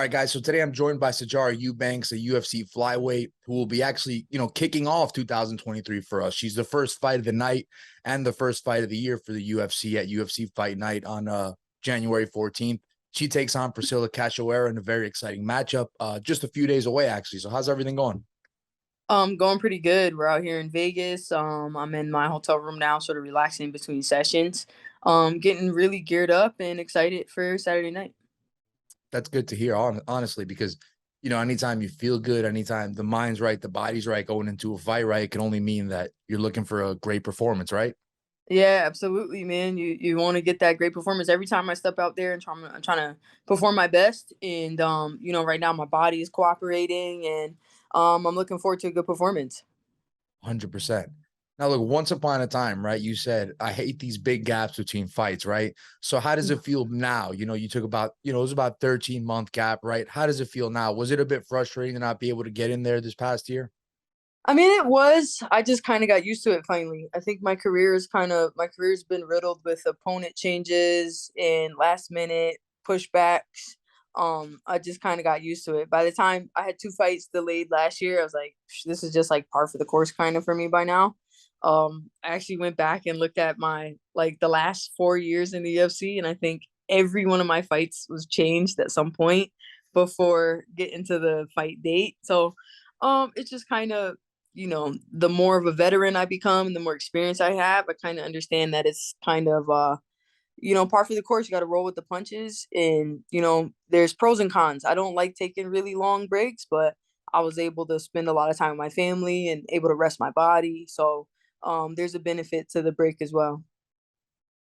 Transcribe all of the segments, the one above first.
All right, guys. So today I'm joined by Sijara Eubanks, a UFC Flyweight, who will be actually, kicking off 2023 for us. She's the first fight of the night and the first fight of the year for the UFC at UFC Fight Night on January 14th. She takes on Priscila Cachoeira in a very exciting matchup, just a few days away, actually. So how's everything going? Going pretty good. We're out here in Vegas. I'm in my hotel room now, sort of relaxing between sessions. Getting really geared up and excited for Saturday night. That's good to hear, honestly, because anytime you feel good, anytime the mind's right, the body's right, going into a fight right, it can only mean that you're looking for a great performance, right? Yeah, absolutely, man. You want to get that great performance every time I step out there and I'm trying to perform my best. And right now my body is cooperating, and I'm looking forward to a good performance. 100%. Now, look, once upon a time, right, you said, I hate these big gaps between fights, right? So how does it feel now? You took about, it was about 13-month gap, right? How does it feel now? Was it a bit frustrating to not be able to get in there this past year? I mean, it was. I just kind of got used to it finally. I think my career's been riddled with opponent changes and last minute pushbacks. I just kind of got used to it. By the time I had two fights delayed last year, I was like, this is just like par for the course kind of for me by now. I actually went back and looked at my like the last 4 years in the UFC, and I think every one of my fights was changed at some point before getting to the fight date. So it's just kind of the more of a veteran I become and the more experience I have, I kind of understand that it's kind of par for the course. You got to roll with the punches, and there's pros and cons. I don't like taking really long breaks, but I was able to spend a lot of time with my family and able to rest my body. So there's a benefit to the break as well.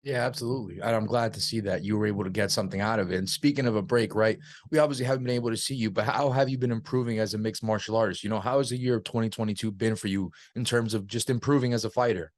Yeah, absolutely. And I'm glad to see that you were able to get something out of it. And speaking of a break, right? We obviously haven't been able to see you, but how have you been improving as a mixed martial artist? How has the year of 2022 been for you in terms of just improving as a fighter?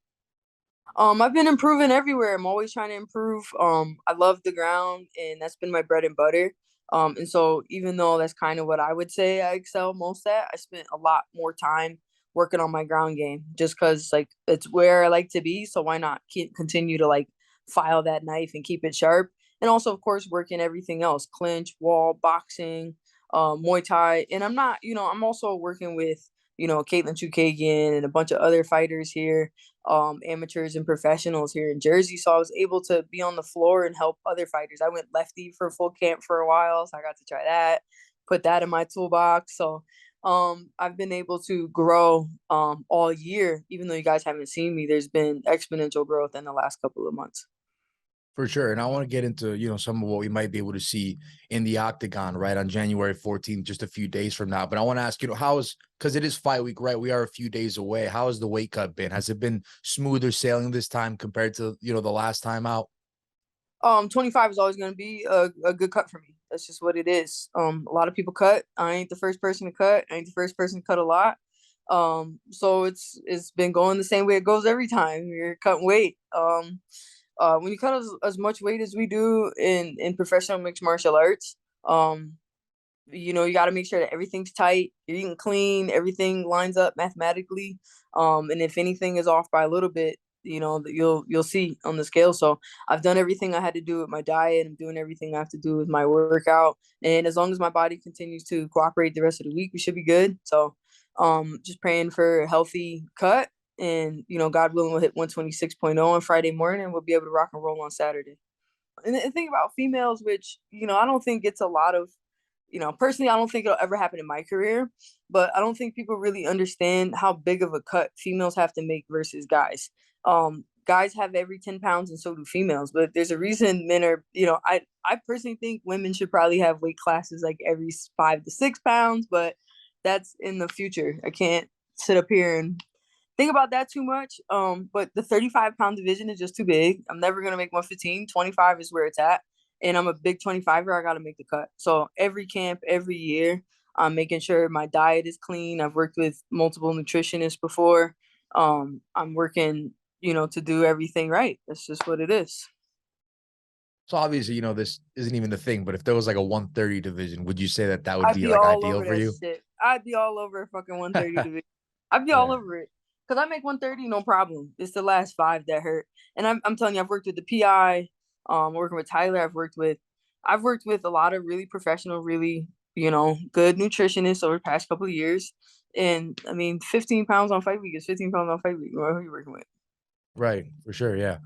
I've been improving everywhere. I'm always trying to improve. I love the ground, and that's been my bread and butter. And so even though that's kind of what I would say I excel most at, I spent a lot more time working on my ground game just because like it's where I like to be. So why not continue to like file that knife and keep it sharp? And also, of course, working everything else: clinch, wall, boxing, Muay Thai. And I'm also working with Caitlin Chukagian and a bunch of other fighters here, amateurs and professionals here in Jersey. So I was able to be on the floor and help other fighters. I went lefty for full camp for a while, so I got to try that, put that in my toolbox. So I've been able to grow all year, even though you guys haven't seen me. There's been exponential growth in the last couple of months. For sure. And I want to get into, some of what we might be able to see in the octagon, right, on January 14th, just a few days from now. But I want to ask, because it is fight week, right? We are a few days away. How has the weight cut been? Has it been smoother sailing this time compared to, the last time out? 25 is always going to be a good cut for me. That's just what it is. A lot of people cut. I ain't the first person to cut. I ain't the first person to cut a lot. So it's been going the same way it goes every time. You're cutting weight. When you cut as much weight as we do in professional mixed martial arts, you got to make sure that everything's tight, you're eating clean, everything lines up mathematically. And if anything is off by a little bit, that you'll see on the scale. So I've done everything I had to do with my diet. I'm doing everything I have to do with my workout. And as long as my body continues to cooperate the rest of the week, we should be good. So just praying for a healthy cut. And, God willing, we'll hit 126.0 on Friday morning, and we'll be able to rock and roll on Saturday. And the thing about females, which, I don't think it's a lot of, personally, I don't think it'll ever happen in my career, but I don't think people really understand how big of a cut females have to make versus guys. Guys have every 10 pounds and so do females, but there's a reason men are, I personally think women should probably have weight classes like every 5 to 6 pounds, but that's in the future. I can't sit up here and think about that too much. But the 35-pound division is just too big. I'm never gonna make 115. 25 is where it's at. And I'm a big 25er. I gotta make the cut. So every camp, every year, I'm making sure my diet is clean. I've worked with multiple nutritionists before. I'm working, to do everything right. That's just what it is. So obviously, this isn't even the thing, but if there was like a 130 division, would you say that that would I'd be be like all ideal over for that you? shit. I'd be all over a fucking 130 division. I'd be all Yeah. over it. Cause I make 130, no problem. It's the last five that hurt. And I'm telling you, I've worked with the PI, working with Tyler. I've worked with a lot of really professional, really good nutritionist over the past couple of years. And I mean, 15 pounds on fight week is 15 pounds on fight week. Who are you working with? Right, for sure. Yeah.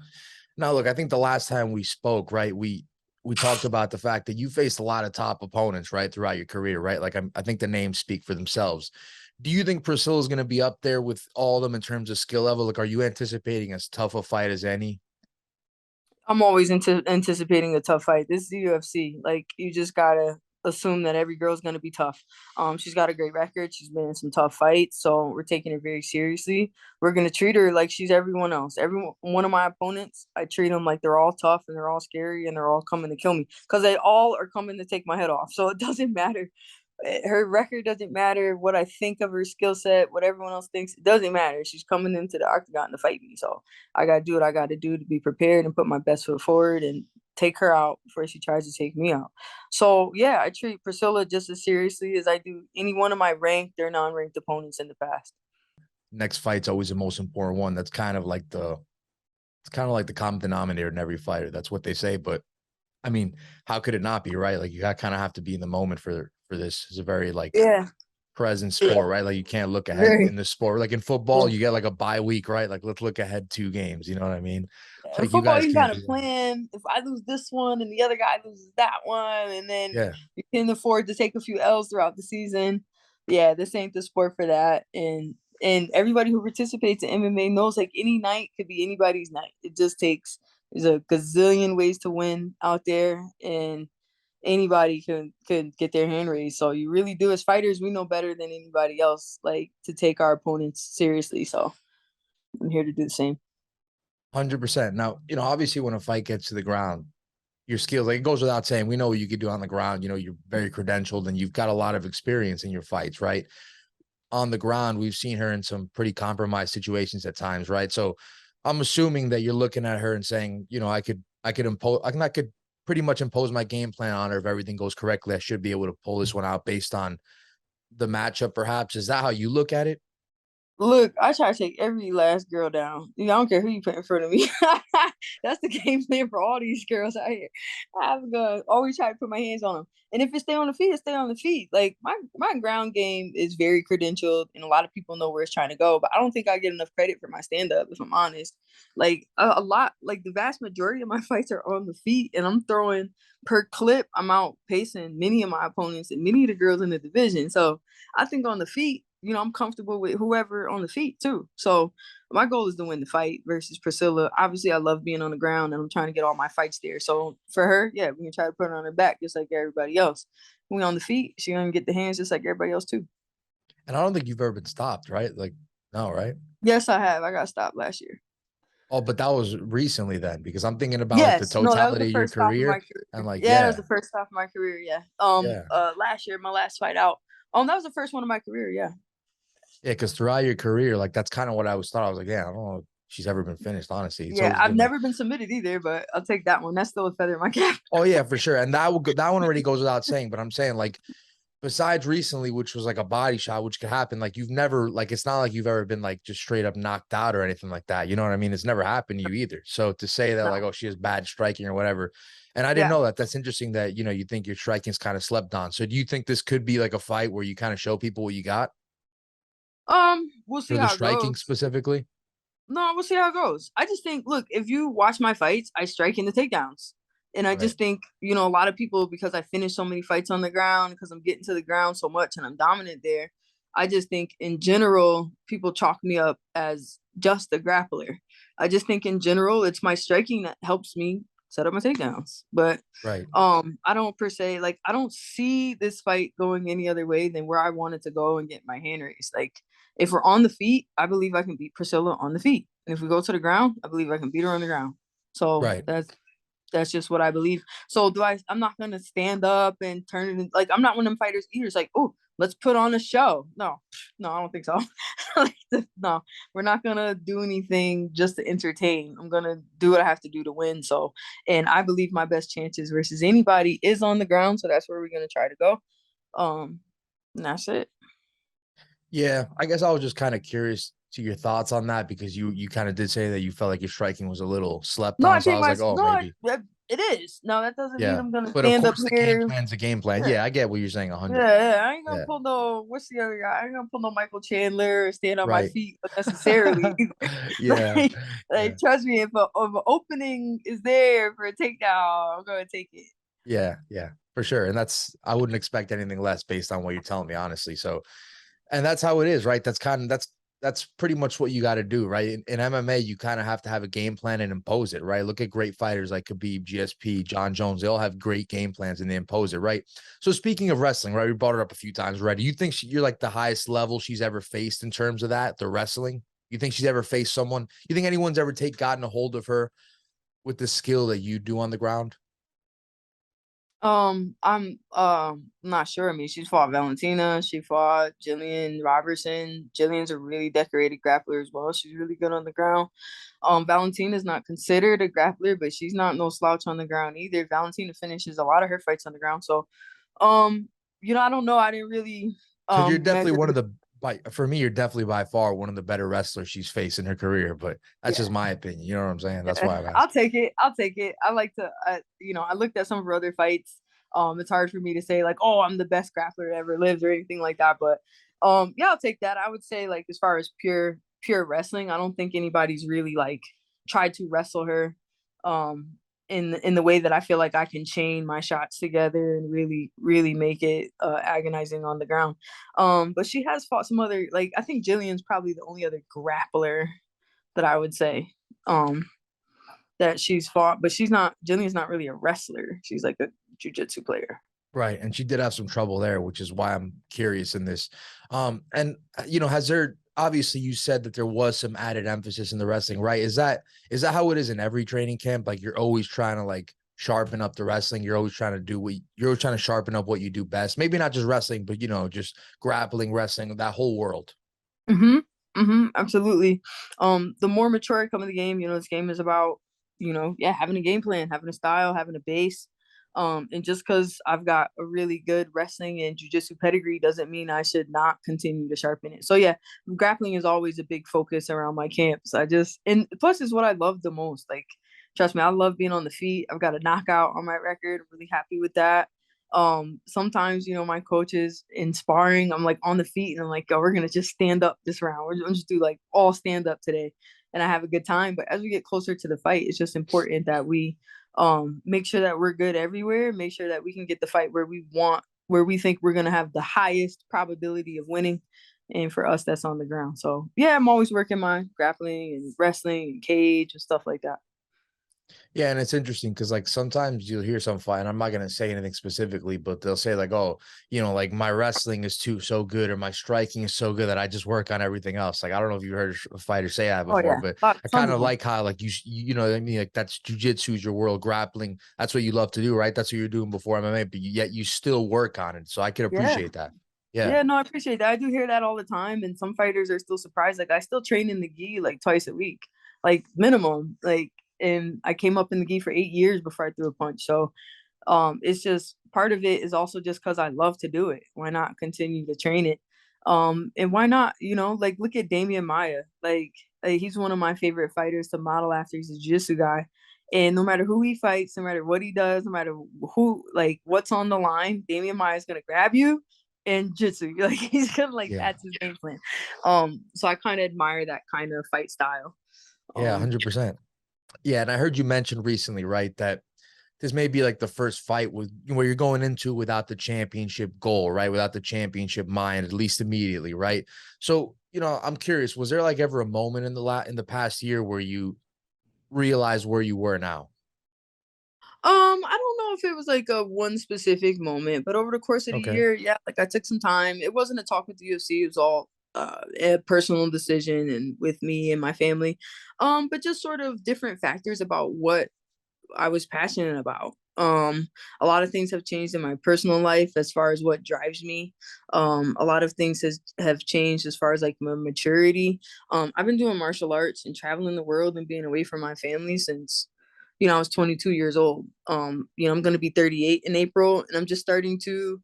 Now, look, I think the last time we spoke, right, we talked about the fact that you faced a lot of top opponents, right, throughout your career, right? Like I think the names speak for themselves. Do you think Priscilla is going to be up there with all of them in terms of skill level? Like, are you anticipating as tough a fight as any? I'm always anticipating a tough fight. This is the UFC. Like, you just gotta assume that every girl's gonna be tough. She's got a great record. She's been in some tough fights, so we're taking it very seriously. We're gonna treat her like she's everyone else. Every one of my opponents, I treat them like they're all tough and they're all scary and they're all coming to kill me because they all are coming to take my head off. So it doesn't matter. Her record doesn't matter. What I think of her skill set, what everyone else thinks, it doesn't matter. She's coming into the octagon to fight me. So I got to do what I got to do to be prepared and put my best foot forward and take her out before she tries to take me out. So yeah, I treat Priscilla just as seriously as I do any one of my ranked or non-ranked opponents in the past. Next fight's always the most important one. That's kind of like it's kind of like the common denominator in every fighter. That's what they say. But I mean, how could it not be, right? Like you kind of have to be in the moment for this. It's a very like Yeah, present sport, right? Like you can't look ahead very. in the sport. Like in football, you get like a bye week, right? Like let's look ahead 2 games. You know what I mean? In Like you football, guys you can't got to do that. plan. If I lose this one and the other guy loses that one, and then Yeah. you can afford to take a few L's throughout the season. Yeah, this ain't the sport for that. And everybody who participates in MMA knows like any night could be anybody's night. It just takes there's a gazillion ways to win out there, and anybody can get their hand raised. So you really do as fighters, we know better than anybody else, like to take our opponents seriously. So I'm here to do the same. 100%. Now, obviously when a fight gets to the ground, your skills, like it goes without saying, we know what you could do on the ground. You're very credentialed and you've got a lot of experience in your fights, right? On the ground, we've seen her in some pretty compromised situations at times, right? So I'm assuming that you're looking at her and saying, I could pretty much impose my game plan on her if everything goes correctly. I should be able to pull this one out based on the matchup, perhaps. Is that how you look at it? Look, I try to take every last girl down. I don't care who you put in front of me. That's the game plan for all these girls out here. I'm gonna always try to put my hands on them. And if it stay on the feet, it stay on the feet. Like my ground game is very credentialed, and a lot of people know where it's trying to go. But I don't think I get enough credit for my stand up, if I'm honest. Like a lot, like the vast majority of my fights are on the feet, and I'm throwing per clip. I'm outpacing many of my opponents and many of the girls in the division. So I think on the feet, I'm comfortable with whoever on the feet too. So my goal is to win the fight versus Priscilla. Obviously, I love being on the ground and I'm trying to get all my fights there. So for her, yeah, we can try to put her on her back just like everybody else. When we on the feet, she gonna get the hands just like everybody else too. And I don't think you've ever been stopped, right? Like, no, right? Yes, I have. I got stopped last year. Oh, but that was recently then, because I'm thinking about like the Yes, no, that was the totality of your first stop of my career and career. like, Yeah, that was yeah, the first stop of my career. Yeah. yeah. Last year, my last fight out. That was the first one of my career. Yeah. Yeah, because throughout your career, like that's kind of what I was thought. I was like, yeah, I don't know if she's ever been finished, honestly. It's Yeah, always I've been like, never been submitted either, but I'll take that one. That's still a feather in my cap. oh yeah, for sure. And that one already goes without saying, but I'm saying like besides recently, which was like a body shot, which could happen, like you've never like it's not like you've ever been like just straight up knocked out or anything like that. You know what I mean? It's never happened to you either. So to say that like, No. oh, she has bad striking or whatever. And I didn't Yeah. know that. That's interesting that you think your striking's kind of slept on. So do you think this could be like a fight where you kind of show people what you got We'll see for the how it striking goes. specifically? No, we'll see how it goes. I just think, look, if you watch my fights, I strike in the takedowns. And I Right. just think, a lot of people, because I finish so many fights on the ground, because I'm getting to the ground so much and I'm dominant there, I just think in general, people chalk me up as just a grappler. I just think in general, it's my striking that helps me set up my takedowns. But Right. I don't per se like I don't see this fight going any other way than where I wanted to go and get my hand raised. Like if we're on the feet, I believe I can beat Priscilla on the feet. And if we go to the ground, I believe I can beat her on the ground. So Right. that's just what I believe. So I'm not gonna stand up and turn it in, like I'm not one of them fighters either. It's like, oh, let's put on a show. No, I don't think so. No, we're not gonna do anything just to entertain. I'm gonna do what I have to do to win. So, and I believe my best chances versus anybody is on the ground. So that's where we're gonna try to go. And that's it. Yeah, I guess I was just kind of curious to your thoughts on that because you kind of did say that you felt like your striking was a little slept No, I on. So I think was like, oh, no, maybe. It is. No, that doesn't mean Yeah. I'm gonna But of stand up course the game here. plan's a game plan. Yeah. Yeah, I get what you're saying Yeah, 100. yeah, I ain't gonna Yeah. pull no what's the other guy? I ain't gonna pull no Michael Chandler or stand on my Right. feet unnecessarily either. Yeah. Like Yeah. trust me, if an opening is there for a takedown, I'm gonna take it. Yeah. Yeah. For sure. And I wouldn't expect anything less based on what you're telling me, honestly. So, and that's how it is, right? That's pretty much what you got to do, right? In MMA, you kind of have to have a game plan and impose it, right? Look at great fighters like Khabib, GSP, John Jones. They all have great game plans and they impose it, right? So speaking of wrestling, right? We brought it up a few times, right? Do you think you're like the highest level she's ever faced in terms of that, the wrestling? You think she's ever faced someone? You think anyone's ever gotten a hold of her with the skill that you do on the ground? I'm not sure. I mean, she's fought Valentina, she fought Jillian Robertson. Jillian's a really decorated grappler as well. She's really good on the ground. Valentina's not considered a grappler, but she's not no slouch on the ground either. Valentina finishes a lot of her fights on the ground. So, um, I don't know. I didn't really Because you're definitely measure. one of the for me, you're definitely by far one of the better wrestlers she's faced in her career. But that's just Yeah, my opinion. You know what I'm saying? That's yeah. why I'm I'll asking. take it. I'll take it. I like to, I looked at some of her other fights. It's hard for me to say like, oh, I'm the best grappler that ever lived or anything like that. But yeah, I'll take that. I would say like as far as pure wrestling, I don't think anybody's really like tried to wrestle her um in the way that I feel like I can chain my shots together and really make it agonizing on the ground. But she has fought some other, like I think Jillian's probably the only other grappler that I would say um that she's fought, but Jillian's not really a wrestler. She's like a jujitsu player. Right. And she did have some trouble there, which is why I'm curious in this. And has there obviously you said that there was some added emphasis in the wrestling, right? Is that how it is in every training camp? Like you're always trying to like sharpen up the wrestling. You're always trying to you're always trying to sharpen up what you do best. Maybe not just wrestling, but just grappling, wrestling, that whole world. Mm-hmm. Mm-hmm. Absolutely. The more mature I come in the game, this game is about, yeah, having a game plan, having a style, having a base. And just because I've got a really good wrestling and jujitsu pedigree doesn't mean I should not continue to sharpen it. So yeah, grappling is always a big focus around my camps. And plus it's what I love the most. Like, trust me, I love being on the feet. I've got a knockout on my record. I'm really happy with that. Sometimes my coaches in sparring, I'm like on the feet and I'm like, oh, we're gonna just stand up this round, we're gonna just do like all stand up today, and I have a good time. But as we get closer to the fight, it's just important that we make sure that we're good everywhere, make sure that we can get the fight where we think we're gonna have the highest probability of winning, and for us that's on the ground. So yeah, I'm always working my grappling and wrestling and cage and stuff like that. Yeah, and it's interesting because like sometimes you'll hear some fight, and I'm not gonna say anything specifically, but they'll say like, "Oh, like my wrestling is too so good, or my striking is so good that I just work on everything else." Like I don't know if you heard a fighter say that Oh before, yeah, but I tons kind of of them. like how like you know what I mean, like that's jujitsu is your world, grappling. That's what you love to do, right? That's what you're doing before MMA, but yet you still work on it. So I can Yeah. appreciate that. Yeah. Yeah, no, I appreciate that. I do hear that all the time, and some fighters are still surprised. Like I still train in the gi like twice a week, like minimum. Like, and I came up in the gi for 8 years before I threw a punch. So, it's just part of it is also just because I love to do it. Why not continue to train it? And why not? Like look at Damian Maya. Like he's one of my favorite fighters to model after. He's a jiu-jitsu guy. And no matter who he fights, no matter what he does, no matter who, like what's on the line, Damian Maya is gonna grab you and jitsu. Like he's gonna like Yeah. that's his game plan. So I kind of admire that kind of fight style. Yeah, Um, 100%. Yeah, and I heard you mention recently, right, that this may be like the first fight where you're going into without the championship goal, right? Without the championship mind, at least immediately, right? So, I'm curious, was there like ever a moment in the past year where you realized where you were now? I don't know if it was like a one specific moment, but over the course of the Okay. year, yeah, like I took some time. It wasn't a talk with the UFC, it was all a personal decision and with me and my family. But just sort of different factors about what I was passionate about. A lot of things have changed in my personal life as far as what drives me. A lot of things have changed as far as like my maturity. I've been doing martial arts and traveling the world and being away from my family since, I was 22 years old. I'm going to be 38 in April, and I'm just starting to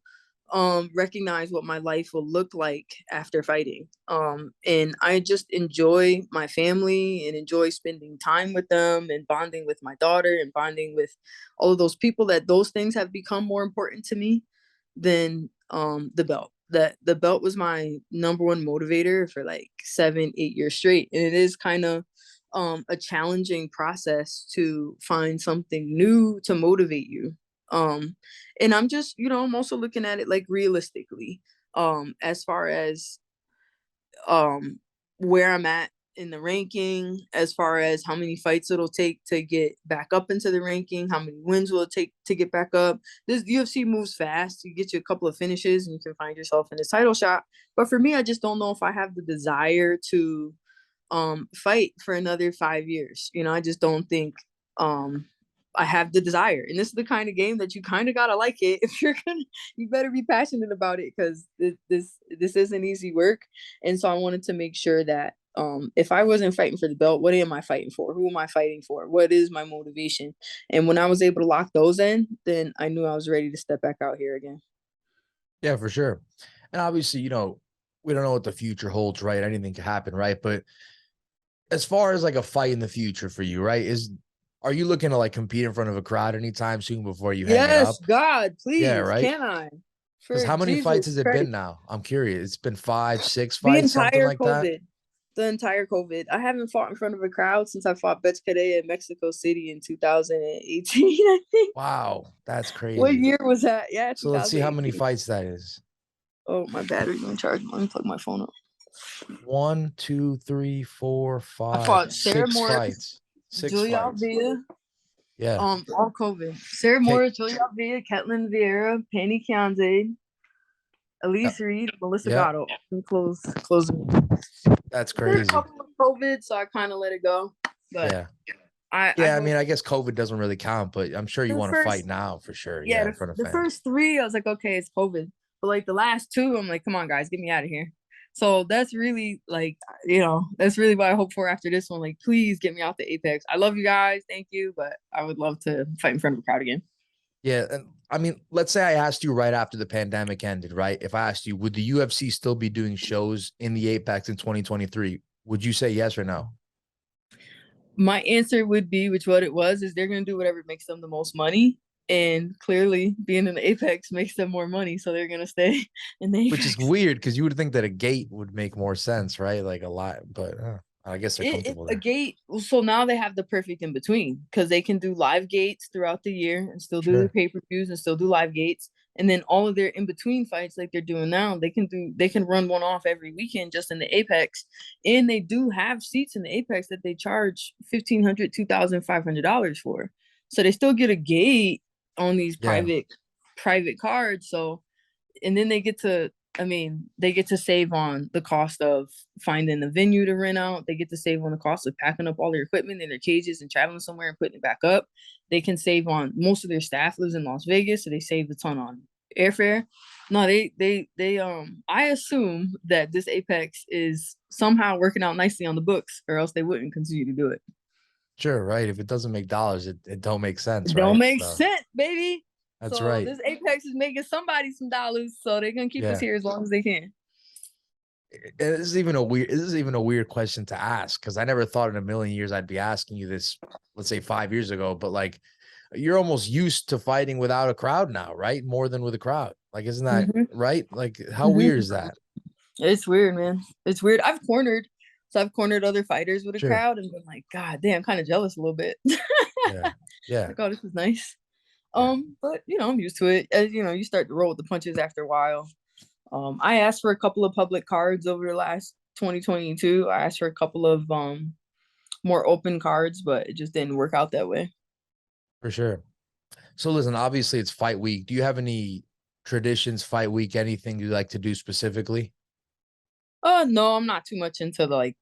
recognize what my life will look like after fighting. And I just enjoy my family and enjoy spending time with them and bonding with my daughter and bonding with all of those people, that those things have become more important to me than the belt. That the belt was my number one motivator for like 7-8 years straight. And it is kind of a challenging process to find something new to motivate you. And I'm just, I'm also looking at it like realistically, as far as where I'm at in the ranking, as far as how many fights it'll take to get back up into the ranking, how many wins will it take to get back up. This UFC moves fast. You get you a couple of finishes and you can find yourself in a title shot. But for me, I just don't know if I have the desire to fight for another 5 years. I just don't think I have the desire. And this is the kind of game that you kind of gotta like it. If you're gonna, you better be passionate about it, because this isn't easy work. And so I wanted to make sure that if I wasn't fighting for the belt, what am I fighting for? Who am I fighting for? What is my motivation? And when I was able to lock those in, then I knew I was ready to step back out here again. Yeah, for sure. And obviously, we don't know what the future holds, right? Anything can happen, right? But as far as like a fight in the future for you, right? Are you looking to like compete in front of a crowd anytime soon before you hang it up? Yes, God, Yeah, please, right. can I? Because For how many Jesus fights has it Christ. been now? I'm curious. It's been 5, 6 The fights, something entire like that. COVID. The entire COVID. I haven't fought in front of a crowd since I fought Betch Cadea in Mexico City in 2018, I think. Wow, that's What crazy. year was that? Yeah, So let's see how many 2018. fights that is. Oh, my battery's on charge. Let me plug my phone up. 1, 2, 3, 4, I 5, fought Sarah 6 Morris, fights. 6 Julia fights. Alvea, Yeah. all COVID. Sarah Okay. Morris, Julia Alvea, Ketlin Vieira, Penny Kianze, Yeah. Elise Reed, Melissa Yeah. Gatto. Closing. That's There's a crazy. couple of COVID, so I kind of let it go. But Yeah. I Yeah. I mean, hope I guess COVID doesn't really count, but I'm sure you the want to fight first now for sure. yeah, Yeah. In front of the fans. first three, I was like, okay, it's COVID. But like the last two, I'm like, come on, guys, get me out of here. So that's really like, that's really what I hope for after this one. Like, please get me out the Apex. I love you guys. Thank you. But I would love to fight in front of a crowd again. Yeah. And I mean, let's say I asked you right after the pandemic ended, right? If I asked you, would the UFC still be doing shows in the Apex in 2023? Would you say yes or no? My answer would be, which what it was, is they're going to do whatever makes them the most money. And clearly being in the Apex makes them more money. So they're going to stay in the Which is Apex. weird because you would think that a gate would make more sense, right? Like a lot, but I guess they're comfortable A there. gate. So now they have the perfect in between, because they can do live gates throughout the year and still do their Sure. pay-per-views and still do live gates. And then all of their in between fights, like they're doing now, they can run one off every weekend just in the Apex. And they do have seats in the Apex that they charge $1,500, $2,500 for. So they still get a gate on these Yeah. private cards. So, and then they get to save on the cost of finding the venue to rent out. They get to save on the cost of packing up all their equipment in their cages and traveling somewhere and putting it back up. They can save on, most of their staff lives in Las Vegas, so they save a ton on airfare. No, I assume that this Apex is somehow working out nicely on the books, or else they wouldn't continue to do it. Sure. Right. If it doesn't make dollars, it don't make sense. It don't Right. make So sense, baby. that's So right. this Apex is making somebody some dollars, so they're gonna keep us Yeah. here as long as they can. This is even a weird question to ask, because I never thought in a million years I'd be asking you this, let's say 5 years ago, but like you're almost used to fighting without a crowd now, right? More than with a crowd. Like, isn't that Mm-hmm. right? Like, how weird Mm-hmm. is that? It's weird, man. It's weird. I've cornered other fighters with a Sure. crowd and been like, God damn, kind of jealous a little bit. Yeah. Yeah. Like, oh, this is nice. Yeah. But I'm used to it. As you start to roll with the punches after a while. I asked for a couple of public cards over the last 2022. I asked for a couple of more open cards, but it just didn't work out that way. For sure. So listen, obviously it's fight week. Do you have any traditions, fight week, anything you like to do specifically? No, I'm not too much into the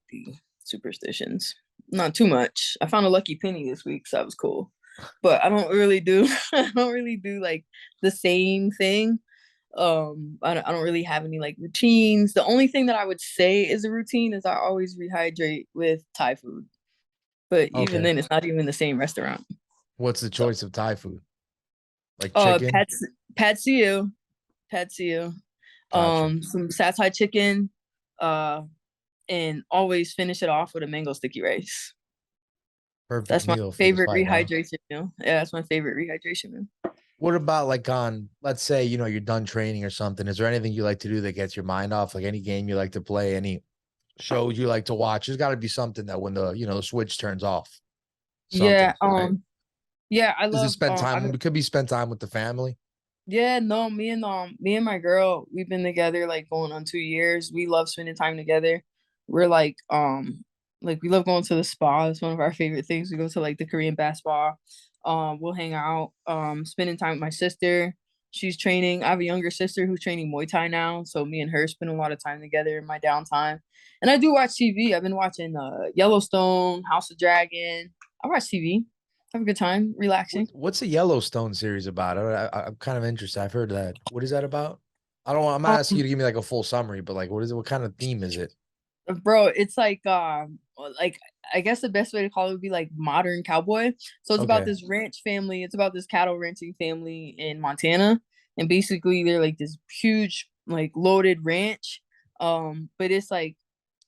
superstitions. Not too much. I found a lucky penny this week, so that was cool. But I don't really do I don't really do like the same thing. I don't really have any like routines. The only thing that I would say is a routine is I always rehydrate with Thai food. But even Okay. then it's not even the same restaurant. What's the So choice of Thai food? Like chicken? Pad See Ew, Pad see you. Gotcha. Some satay chicken, and always finish it off with a mango sticky rice. Perfect That's my meal for the favorite fight, huh? rehydration meal. Yeah, that's my favorite rehydration meal. What about like on, let's say, you're done training or something. Is there anything you like to do that gets your mind off? Like any game you like to play, any shows you like to watch? There's got to be something that when the switch turns off, something, Yeah, right? yeah, I Does it love spend time? It could be spend time with the family. yeah, no, me and my girl, we've been together like going on 2 years. We love spending time together. We're like we love going to the spa. It's one of our favorite things. We go to like the Korean bath spa. We'll hang out, spending time with my sister. She's training. I have a younger sister who's training Muay Thai now. So me and her spend a lot of time together in my downtime. And I do watch TV. I've been watching Yellowstone, House of Dragon. I watch TV. Have a good time, relaxing. What's a Yellowstone series about? I'm kind of interested. I've heard that. What is that about? I don't want, I'm not asking you to give me like a full summary, but like, what is it? What kind of theme is it? Bro, it's like I guess the best way to call it would be like modern cowboy. So it's about Okay. this ranch family. It's about this cattle ranching family in Montana, and basically they're like this huge like loaded ranch. But it's like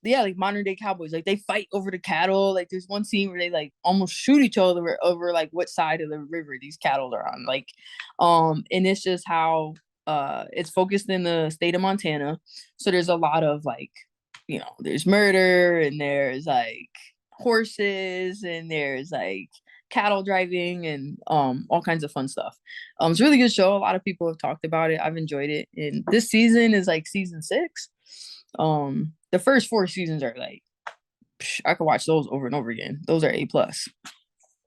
yeah, like modern day cowboys. Like they fight over the cattle. Like there's one scene where they like almost shoot each other over like what side of the river these cattle are on. Like, and it's just how it's focused in the state of Montana. So there's a lot of like there's murder and there's like horses and there's like cattle driving and all kinds of fun stuff. It's a really good show. A lot of people have talked about it. I've enjoyed it. And this season is like season 6. The first 4 seasons are like I could watch those over and over again. Those are A+.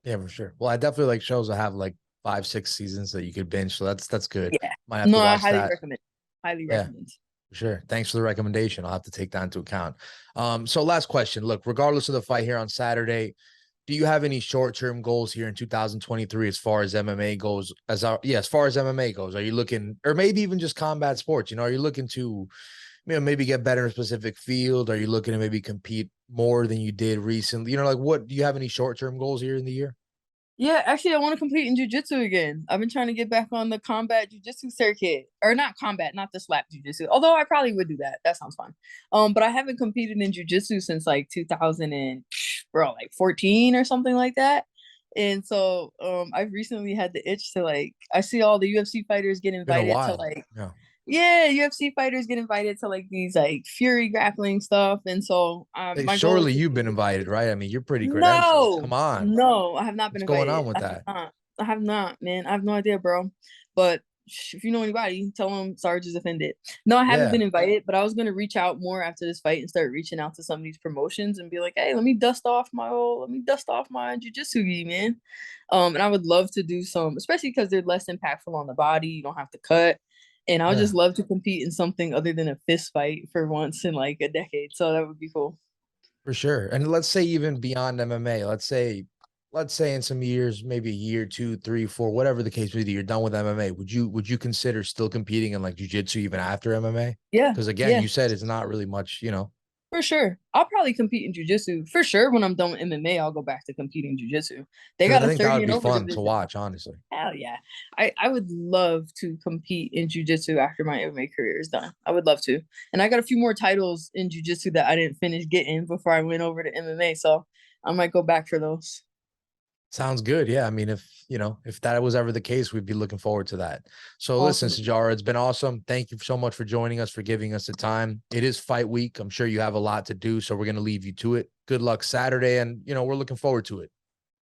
Yeah, for sure. Well, I definitely like shows that have like 5, 6 seasons that you could binge. So that's good. Yeah. Might have to No, I watch highly that. recommend. Highly Yeah. recommend. Sure. Thanks for the recommendation. I'll have to take that into account. So last question. Look, regardless of the fight here on Saturday, do you have any short-term goals here in 2023 as far as MMA goes? As far as MMA goes, are you looking, or maybe even just combat sports? Are you looking to, maybe get better in a specific field? Are you looking to maybe compete more than you did recently? Like what do you have any short-term goals here in the year? Yeah, actually, I want to compete in jujitsu again. I've been trying to get back on the combat jujitsu circuit, or not combat, not the slap jujitsu. Although I probably would do that. That sounds fun. But I haven't competed in jujitsu since like 2000 and bro, like 14 or something like that. And so, I've recently had the itch to like. I see all the UFC fighters get Been a invited to while. like Yeah. yeah, UFC fighters get invited to like these like Fury grappling stuff, and so Hey, my goal is surely to you've do been it. invited, right? I mean, you're pretty credentialed. No, Come on. no, I have not been What's going invited. on with I have that? not. I have not, man. I have no idea, bro. But if you know anybody, tell them Sarge is offended. No, I haven't Yeah. been invited, but I was gonna reach out more after this fight and start reaching out to some of these promotions and be like, hey, let me dust off my jujitsu gi, man. And I would love to do some, especially because they're less impactful on the body. You don't have to cut. And I would Yeah. just love to compete in something other than a fist fight for once in like a decade. So that would be cool. For sure. And let's say even beyond MMA, let's say in some years, maybe a year, 2, 3, 4, whatever the case may be, you're done with MMA. Would you consider still competing in like jujitsu even after MMA? Yeah, Because again, yeah. you said it's not really much. For sure. I'll probably compete in jujitsu. For sure. When I'm done with MMA, I'll go back to competing jujitsu. They Because got I a think that 30 would and be over fun to division. watch, honestly. Hell yeah. I would love to compete in jujitsu after my MMA career is done. I would love to. And I got a few more titles in jujitsu that I didn't finish getting before I went over to MMA. So I might go back for those. Sounds good. Yeah. I mean, if that was ever the case, we'd be looking forward to that. So listen, Awesome. Sijara, it's been awesome. Thank you so much for joining us, for giving us the time. It is fight week. I'm sure you have a lot to do, so we're going to leave you to it. Good luck Saturday. And, we're looking forward to it.